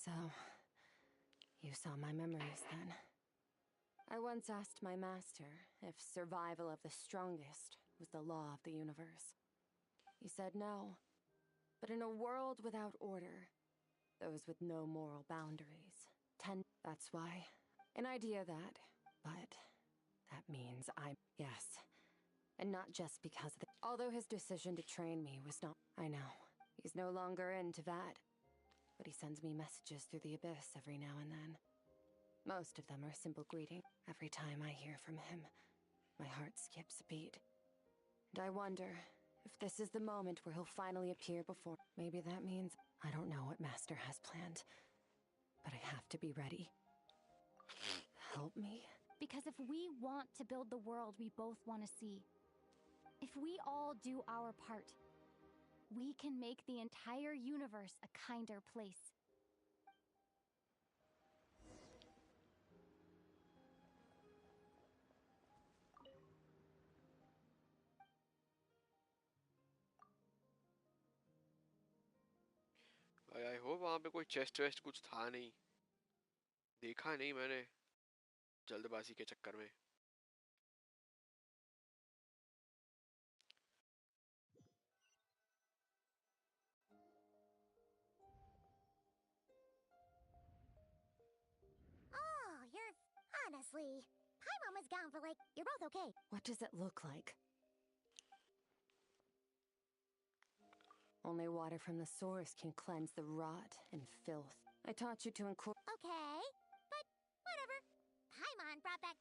So, you saw my memories then. I once asked my master if survival of the strongest was the law of the universe. He said no. But in a world without order, those with no moral boundaries tend... That's why. An idea that... But that means I'm... Yes. And not just because of the... Although his decision to train me was not... I know. He's no longer into that. But he sends me messages through the abyss every now and then. Most of them are simple greetings. Every time I hear from him, my heart skips a beat. And I wonder if this is the moment where he'll finally appear before... Maybe that means... I don't know what Master has planned. But I have to be ready. Help me? Because if we want to build the world we both want to see, if we all do our part, we can make the entire universe a kinder place. I hope वहाँ पे कोई chest waste कुछ था नहीं, देखा नहीं मैंने जल्दबाजी के चक्कर में. Oh, you're... Honestly, Paimon was gone for like... You're both okay. What does it look like? Only water from the source can cleanse the rot and filth. I taught you to incorporate... Okay, but whatever. Paimon brought back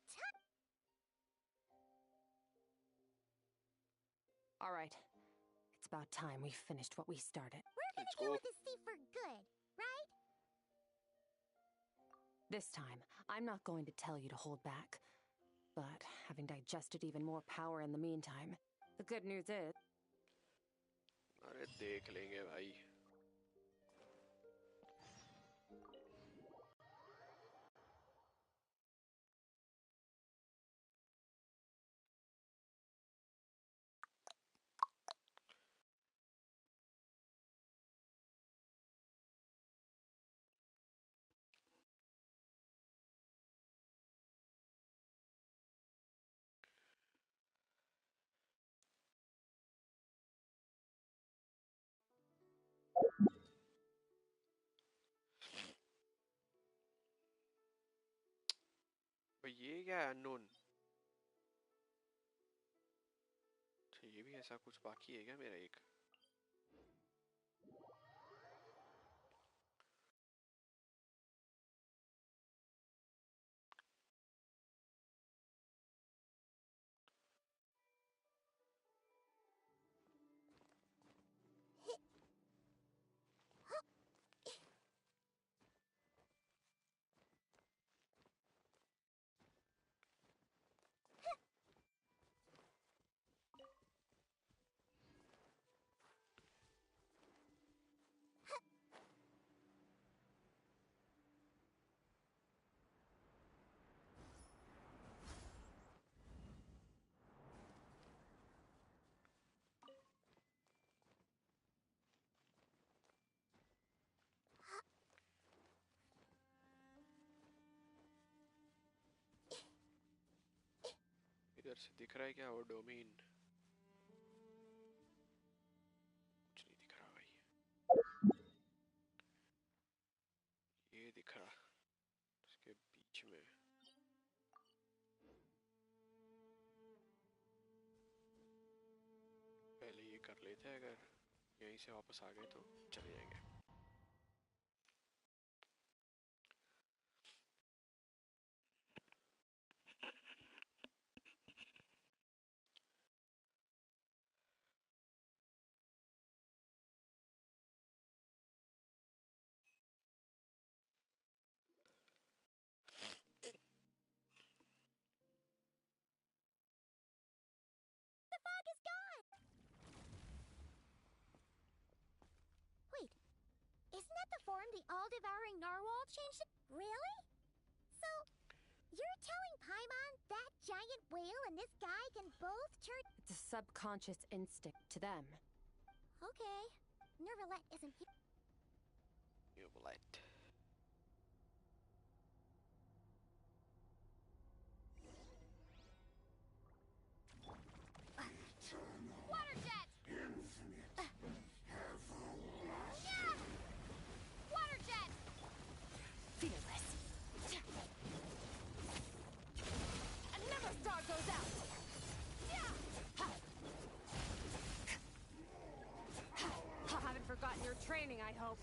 All right. It's about time we finished what we started. We're gonna deal with this thief for good, right? This time, I'm not going to tell you to hold back. But having digested even more power in the meantime, the good news is... अरे देख लेंगे भाई. ये क्या है unknown? अच्छा ये भी ऐसा कुछ बाकी है क्या मेरा एक? इधर से दिख रहा है क्या वो डोमेन? कुछ नहीं दिख रहा भाई. ये दिख रहा उसके बीच में. पहले ये कर लेते हैं, अगर यहीं से वापस आ गए तो चले जाएंगे. Isn't that the form the all-devouring narwhal changed it? Really? So, you're telling Paimon that giant whale and this guy can both turn... It's a subconscious instinct to them. Okay. Nervalette isn't here. Nervalette. I hope.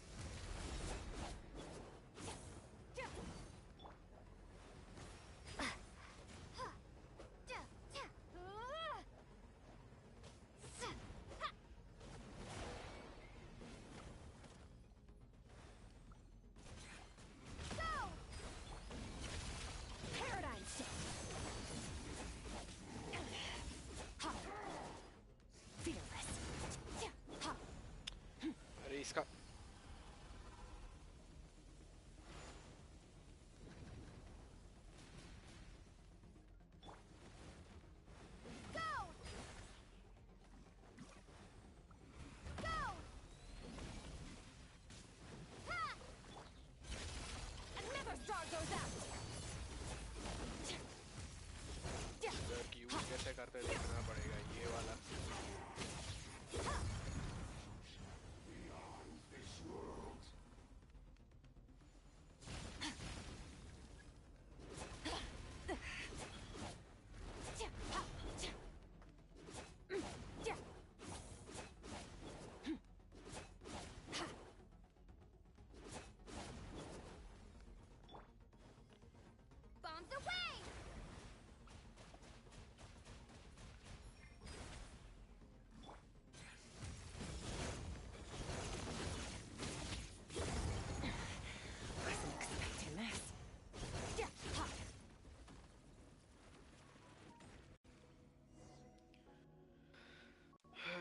अरे इसका use कैसे करते देखना पड़ेगा ये वाला. Bombs away! Wasn't expecting this.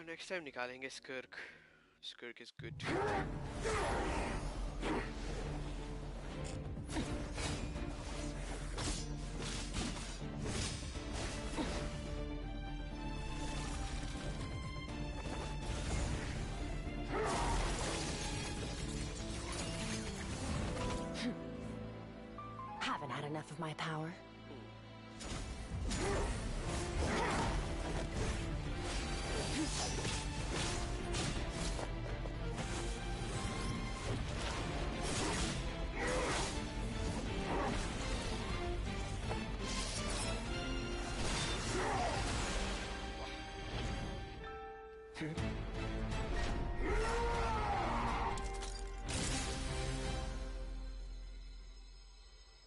Next time निकालेंगे स्कर्क. Skirk is good. Haven't had enough of my power.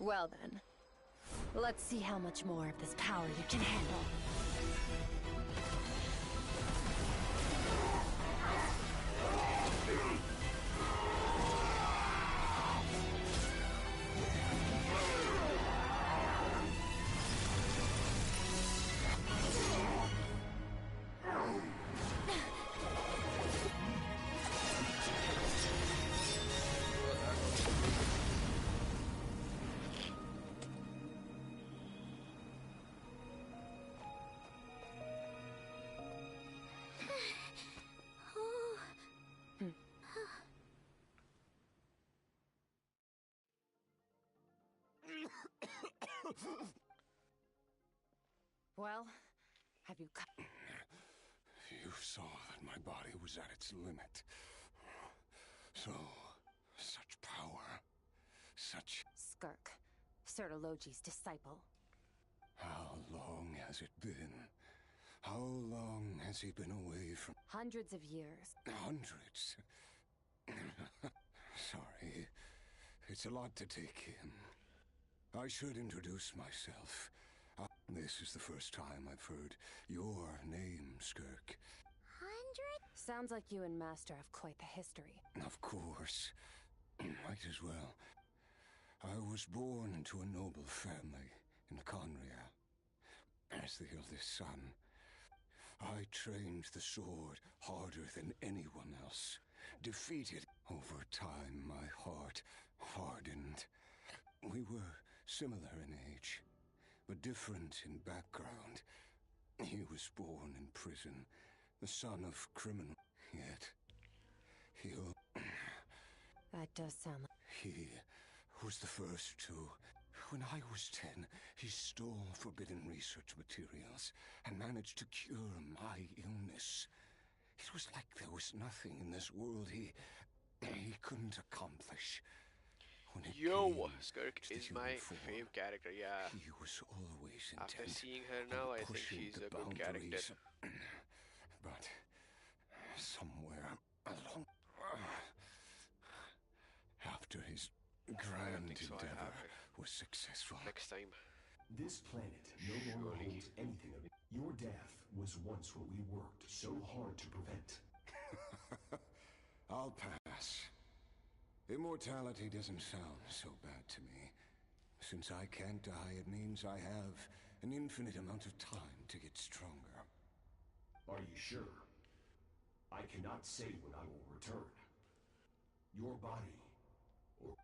Well then, let's see how much more of this power you can handle. Well, have you come? You saw that my body was at its limit. So, such power, such... Skirk, Sertologi's disciple. How long has it been? How long has he been away from... Hundreds of years. Hundreds? Sorry. It's a lot to take in. I should introduce myself. This is the first time I've heard your name, Skirk. 100? Sounds like you and Master have quite the history. Of course. Might as well. I was born into a noble family in Conria. As the eldest son, I trained the sword harder than anyone else. Defeated. Over time, my heart hardened. We were similar in age, but different in background. He was born in prison, the son of criminal. Yet, That does sound like... he was the first to... When I was 10, he stole forbidden research materials and managed to cure my illness. It was like there was nothing in this world he couldn't accomplish. Yo, Skirk is my favorite character, yeah. He was always After seeing her now, I think she's a good character. But somewhere along... grand think so. I endeavor have it. was successful. Next time. This planet no longer holds anything of it. Your death was once what we worked so hard to prevent. I'll pass. Immortality doesn't sound so bad to me. Since I can't die, it means I have an infinite amount of time to get stronger. Are you sure? I cannot say when I will return. Your body, or...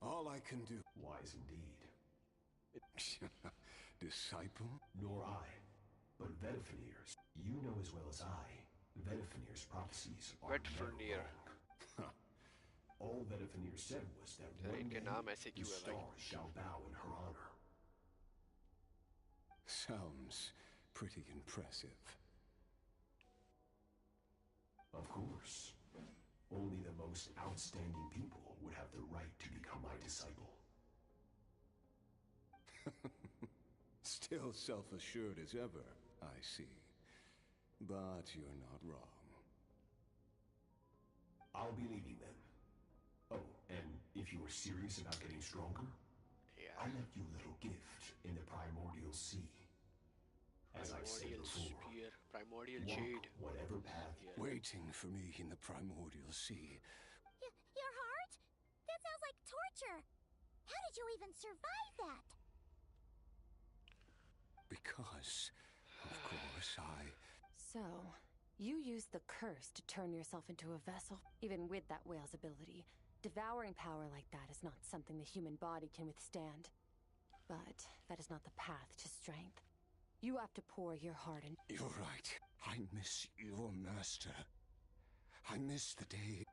All I can do... Wise indeed. Disciple? Nor I. But Vedifenir's, you know as well as I, Vedifenir's prophecies are never wrong. All Vedifenir said was that one day the stars shall bow in her honor. Sounds pretty impressive. Of course. Only the most outstanding people would have the right to become my disciple. Still self-assured as ever, I see. But you're not wrong. I'll be leaving then. Oh, and if you are serious about getting stronger, I left you a little gift in the Primordial Sea. As I said before, Primordial walk Jade. whatever path Waiting for me in the Primordial Sea. Your heart? That sounds like torture. How did you even survive that? Because, of course, So, you used the curse to turn yourself into a vessel. Even with that whale's ability, devouring power like that is not something the human body can withstand. But that is not the path to strength. You have to pour your heart in. You're right. I miss your master. I miss the day.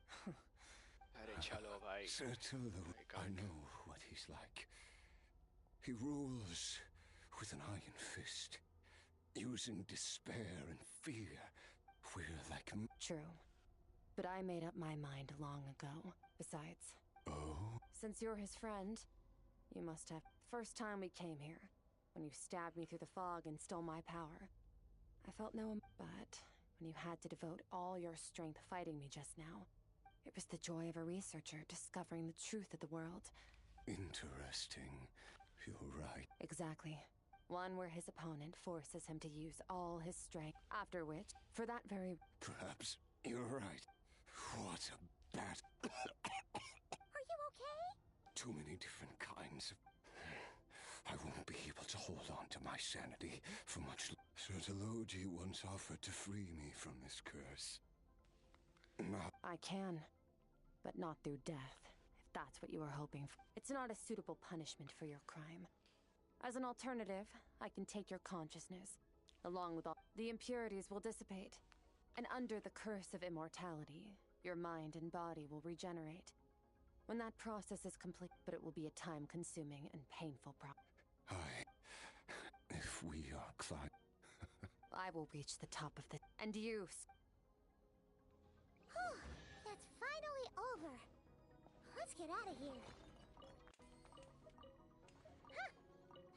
Settle though, I know what he's like. He rules with an iron fist, using despair and fear. We're like... True. But I made up my mind long ago. Besides... Oh? Since you're his friend, you must have... First time we came here, when you stabbed me through the fog and stole my power. I felt no... But when you had to devote all your strength fighting me just now, it was the joy of a researcher discovering the truth of the world. Interesting. You're right. Exactly. One where his opponent forces him to use all his strength. After which, for that very... Perhaps you're right. What a bad... Are you okay? Too many different kinds of... I won't be able to hold on to my sanity for much... Sir Delogi once offered to free me from this curse. Now... I can, but not through death, if that's what you were hoping for. It's not a suitable punishment for your crime. As an alternative, I can take your consciousness, along with all... The impurities will dissipate, and under the curse of immortality, your mind and body will regenerate. When that process is complete, but it will be a time-consuming and painful process. If we are climb... I will reach the top of the... And you... That's finally over. Let's get out of here. Huh.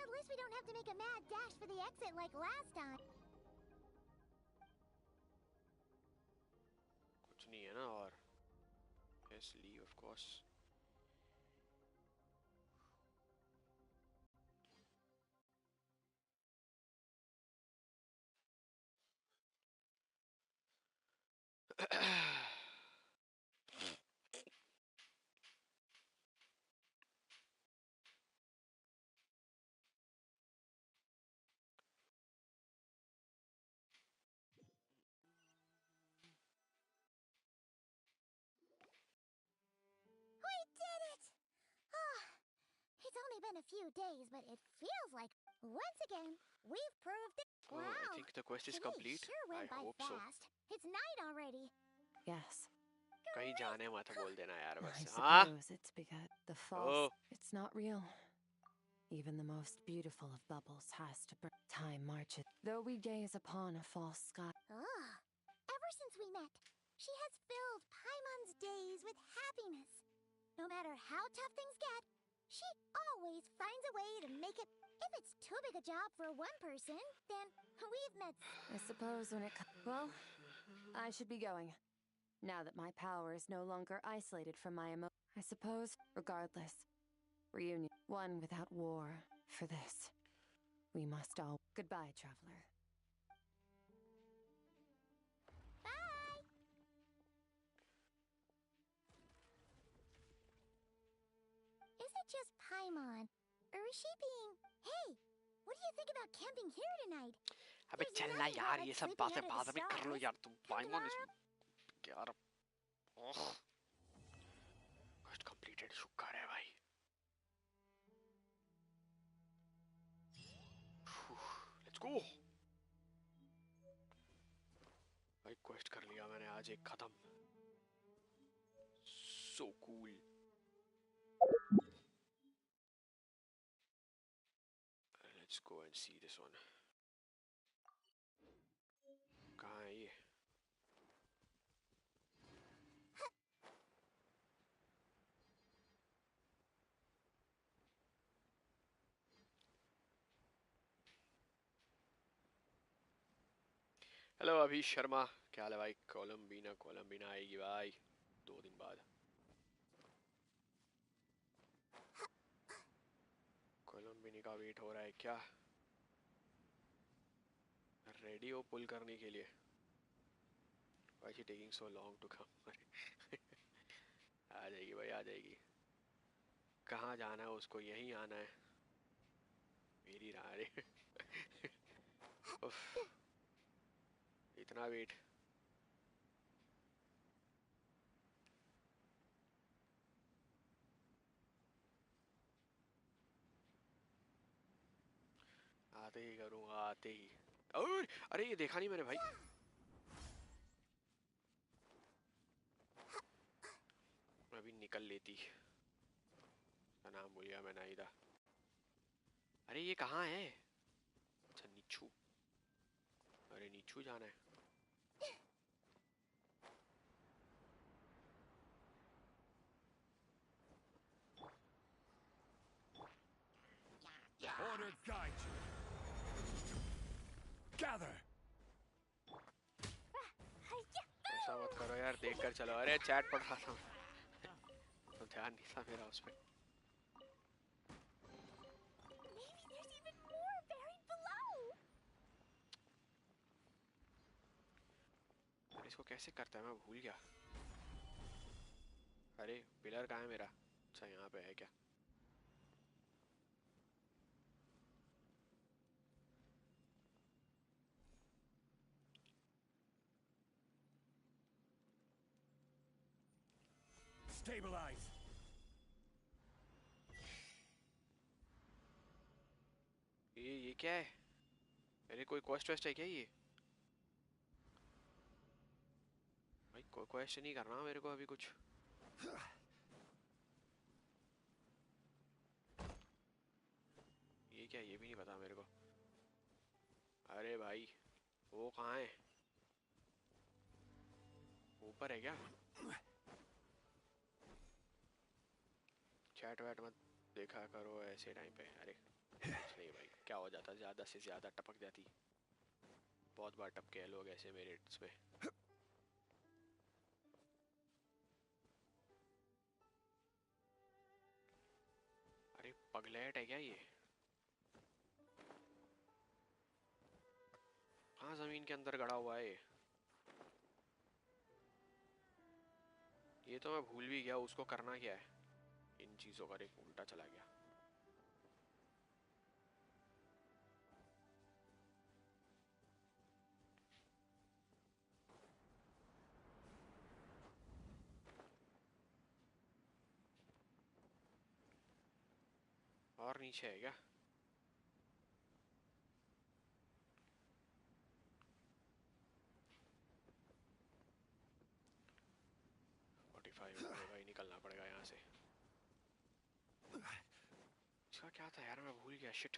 At least we don't have to make a mad dash for the exit like last time. कुछ नहीं है ना और yes leave of course. We did it! It's only been a few days, but it feels like, once again, we've proved it. Oh, I think the quest is complete. Sure I went by hope so. fast. It's night already. Yes. कहीं जाने मत बोल देना यार I बस. suppose it's because the false... It's not real. Even the most beautiful of bubbles has to burn. Time marches. Though we gaze upon a false sky... Ever since we met, she has filled Paimon's days with happiness. No matter how tough things get, she always finds a way to make it. If it's too big a job for one person, then we've met... I suppose when it comes... Well, I should be going. Now that my power is no longer isolated from my I suppose, regardless. Reunion. One without war. For this. We must all... Goodbye, traveler. Bye! Is it just Paimon? Or is she being... Hey! What do you think about camping here tonight? अबे चलना यार ये सब बातें बाद में कर लो यार तुम पाइमॉन यार quest completed शुक्र है भाई let's go भाई quest कर लिया मैंने आज एक खत्म so cool let's go and see this one कहाँ है ये हेलो अभी शर्मा क्या हाल है भाई कोलंबीना आएगी भाई 2 दिन बाद कोलंबीनी का वेट हो रहा है क्या रेडी हो पुल करने के लिए Why is she taking so long to come आ जाएगी भाई आ जाएगी कहाँ जाना है उसको यहीं आना है मेरी राह रे इतना वेट आते ही करूँगा आते ही और अरे ये देखा नहीं मैंने भाई अभी निकल लेती का नाम भूल गया मैं नाइदा अरे ये कहाँ है अच्छा नीचू अरे नीचू जाना है Order guide you. Gather. ऐसा मत करो यार देखकर चलो अरे चैट पढ़ रहा था तो ध्यान नहीं था मेरा उस पे इसको कैसे करता है मैं भूल गया अरे पिलर कहाँ है मेरा अच्छा यहाँ पे है क्या Stabilize. ये क्या है अरे कोई क्वेस्ट वेस्ट है क्या ये भाई कोई क्वेश्चन नहीं करना मेरे को अभी कुछ ये क्या ये भी नहीं पता मेरे को अरे भाई वो कहाँ है ऊपर है क्या चैट वैट मत देखा करो ऐसे टाइम पे अरे नहीं भाई क्या हो जाता ज़्यादा से ज़्यादा टपक जाती बहुत बार टपके हैं लोग ऐसे मेरे इसमें अरे पगलेट है क्या ये हाँ जमीन के अंदर गड़ा हुआ है ये तो मैं भूल भी गया उसको करना क्या है इन चीज़ों का एक उल्टा चला गया और नीचे है क्या भाई निकलना पड़ेगा यहाँ से इसका क्या था यार मैं भूल गया शिट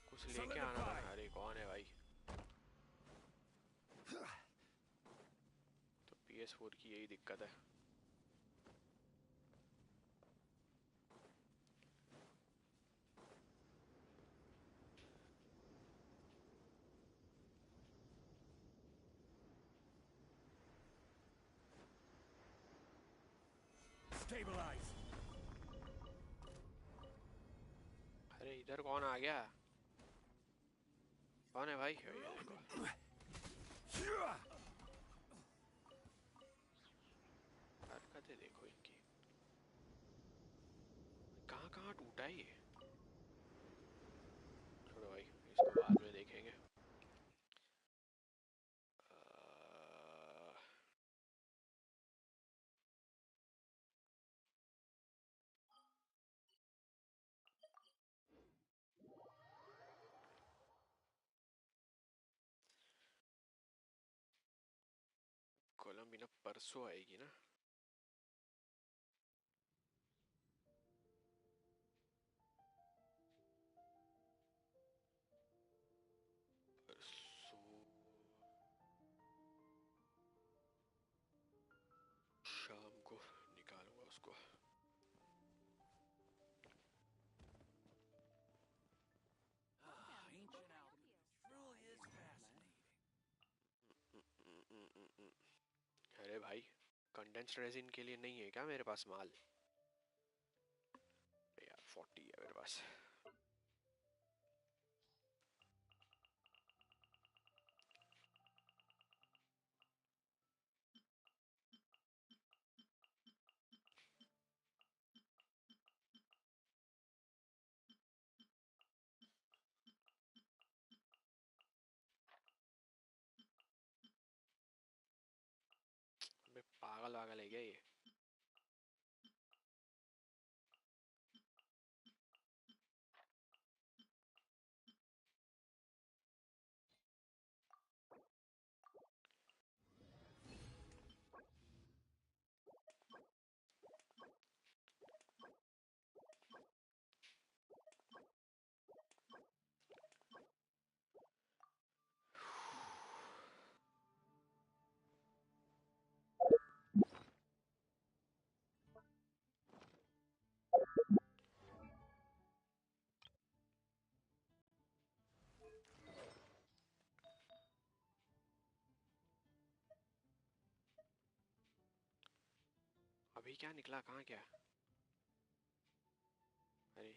कुछ लेके आना था अरे कौन है भाई तो PS4 की यही दिक्कत है Stabilize. अरे इधर कौन आ गया? कौन है भाई? ये देखो हरकतें देखो इनकी, कहाँ कहाँ टूटा है ये। छोड़ो भाई, इसको बाद में देखेंगे। कोलंबिना परसों आएगी ना? परसों शाम को निकालूंगा उसको। अरे भाई, कंडेंस्ड रेजिन के लिए नहीं है क्या मेरे पास माल? यार 40 है मेरे पास। पागल वागल है क्या ये? अभी क्या निकला? कहाँ क्या? अरे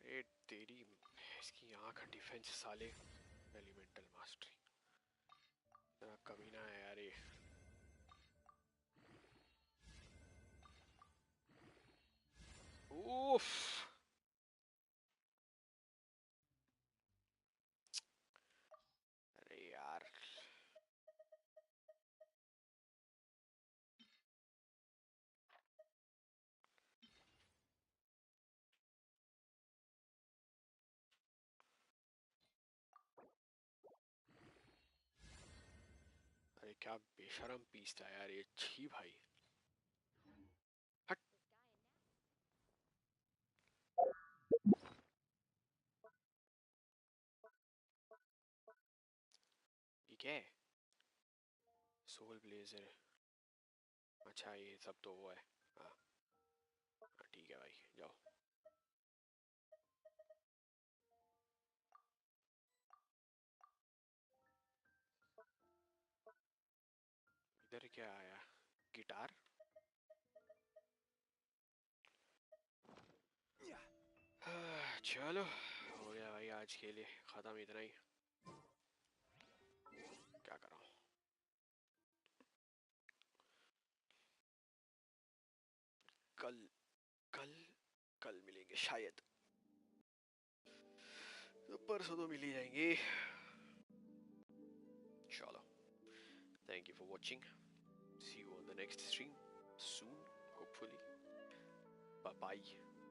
ए तेरी इसकी आँख डिफेंस साले। एलिमेंटल मास्टरी तेरा कमीना है यार ये। उफ अरे यार अरे क्या बेशरम पीस था यार ये। छी भाई, हट। ये क्या है? सोल ब्लेजर। अच्छा ये सब तो वो है। हाँ हाँ, ठीक है भाई जाओ। इधर क्या आया? गिटार। चलो हो गया भाई, आज के लिए खत्म, इतना ही। क्या कर रहा हूँ? कल कल कल मिलेंगे शायद, तो परसों तो मिल ही जाएंगे। चलो, thank you for watching. See you on the next stream soon, hopefully. Bye bye.